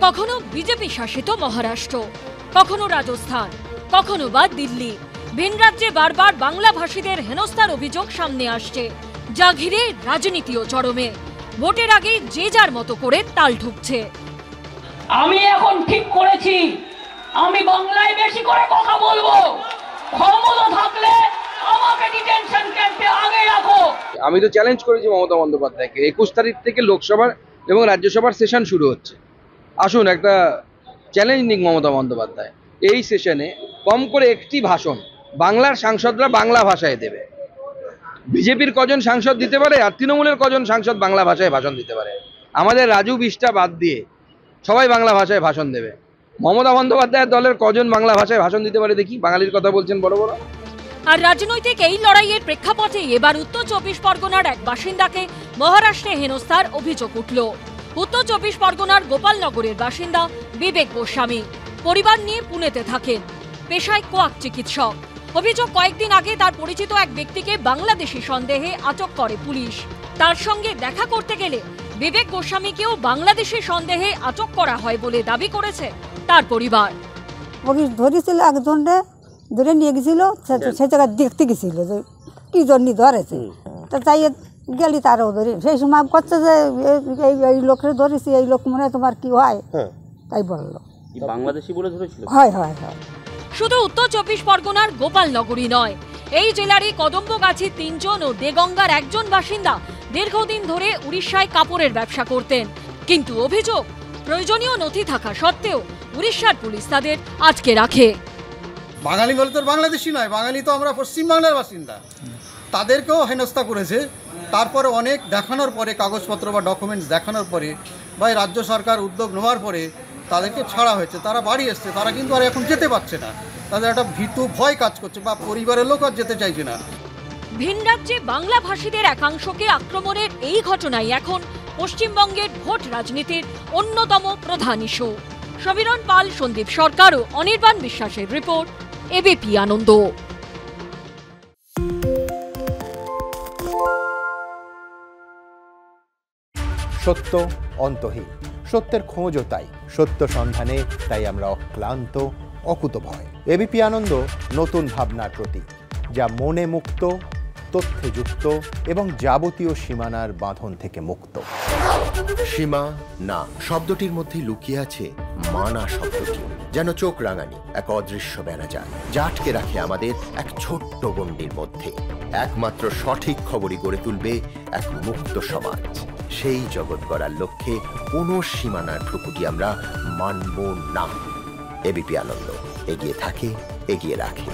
কখনো বিজেপি শাসিত মহারাষ্ট্র, কখনো রাজস্থান, কখনো বা দিল্লি। ভিন রাজ্যে বারবার বাংলাভাষীদের হেনস্থার অভিযোগ সামনে আসছে, যা ঘিরে রাজনীতিও চরমে। ভোটের আগে যে যার মতো করে তাল ঠুকছে। আমি এখন ঠিক করেছি আমি বাংলায় বেশি করে কথা বলবো, ক্ষমতা থাকলে আমাকে ডিটেনশন ক্যাম্পে আগে রাখো। আমি তো চ্যালেঞ্জ করেছি মমতা বন্দ্যোপাধ্যায়কে, 21 তারিখ থেকে লোকসভার এবং রাজ্যসভার সেশন শুরু হচ্ছে। আসুন একটা চ্যালেঞ্জ নিক মমতা বন্দ্যোপাধ্যায়, এই সেশনে কম করে একটি ভাষণ বাংলার সাংসদরা বাংলা ভাষায় দেবে। বিজেপির কজন সাংসদ দিতে পারে আর তৃণমূলের কজন সাংসদ বাংলা ভাষায় ভাষণ দিতে পারে? আমাদের রাজু বিষ্টা বাদ দিয়ে সবাই বাংলা ভাষায় ভাষণ দেবে। মমতা বন্দ্যোপাধ্যায়ের দলের কজন বাংলা ভাষায় ভাষণ দিতে পারে দেখি? বাঙালির কথা বলছেন বড় বড়। আর রাজনৈতিক এই লড়াইয়ের প্রেক্ষাপটে এবার উত্তর 24 পরগনার এক বাসিন্দাকে মহারাষ্ট্রে হেনস্থার অভিযোগ উঠল। উত্তর 24 পরগনার গোপালনগরের বাসিন্দা বিবেক গোস্বামী পরিবার নিয়ে পুনেতে থাকেন, পেশায় কোয়াক চিকিৎসক। অভিযোগ, কয়েকদিন আগে তার পরিচিত এক ব্যক্তিকে বাংলাদেশি সন্দেহে আটক করে পুলিশ। তার সঙ্গে দেখা করতে গেলে বিবেক গোস্বামীকেও বাংলাদেশি সন্দেহে আটক করা হয় বলে দাবি করেছে তার পরিবার। ধরেছিল একজনরে, ধরে নিয়ে গেছিল, সে জায়গায় দেখতে গেছিল যে কি জন্য ধরেছে। তা তাই গেলি তারও ধরে, সেই সময় করছে যে এই লোকের ধরেছি, এই লোক মনে হয় তোমার কি হয়, তাই বললো। বাংলাদেশি বলে ধরেছিল? হয় হয় হয়। শুধু উত্তর 24 পরগনার গোপালনগরই নয়, এই জেলারই কদম্বগাছি 3 জন ও দেগঙ্গার একজন বাসিন্দা দীর্ঘদিন ধরে উড়িষ্যায় কাপড়ের ব্যবসা করতেন। কিন্তু অভিযোগ, প্রয়োজনীয় নথি থাকা সত্ত্বেও উড়িষ্যার পুলিশ তাদের আটকে রাখে। বাঙালি বলে তো বাংলাদেশি নয়, বাঙালি তো আমরা পশ্চিমবাংলার বাসিন্দা। তাদেরকেও হেনস্থা করেছে। তারপরে অনেক দেখানোর পরে, কাগজপত্র বা ডকুমেন্টস দেখানোর পরে বা রাজ্য সরকার উদ্যোগ নেওয়ার পরে তাদেরকে ছাড়া হয়েছে। তারা বাড়ি এসছে, তারা কিন্তু আর এখন যেতে পারছে না। তাদের একটা ভীতু ভয় কাজ করছে, বা পরিবারের লোক আর যেতে চাইছে না। ভিন রাজ্যে বাংলা ভাষীদের একাংশকে আক্রমণের এই ঘটনাই এখন পশ্চিমবঙ্গের ভোট রাজনীতির অন্যতম প্রধান ইস্যু। সমীরণ পাল, সন্দীপ সরকার ও অনির্বাণ বিশ্বাসের রিপোর্ট, এবিপি আনন্দ। সত্য অন্তহীন, সত্যের খোঁজও তাই, সত্য সন্ধানে তাই আমরা অক্লান্ত, অকুতভয়। এবিপি আনন্দ নতুন ভাবনার প্রতীক, যা মনে মুক্ত, তথ্যে যুক্ত এবং যাবতীয় সীমানার বাঁধন থেকে মুক্ত। সীমা না শব্দটির মধ্যে লুকিয়ে আছে মানা শব্দটি, যেন চোখ রাঙানি এক অদৃশ্য বেড়াজাল, যা আটকে রাখে আমাদের এক ছোট্ট গণ্ডির মধ্যে। একমাত্র সঠিক খবরই গড়ে তুলবে এক মুক্ত সমাজ। সেই জগৎ গড়ার লক্ষ্যে কোনো সীমানার ঠুকুটি আমরা মানব না। এবিপি আনন্দ এগিয়ে থাকে, এগিয়ে রাখে।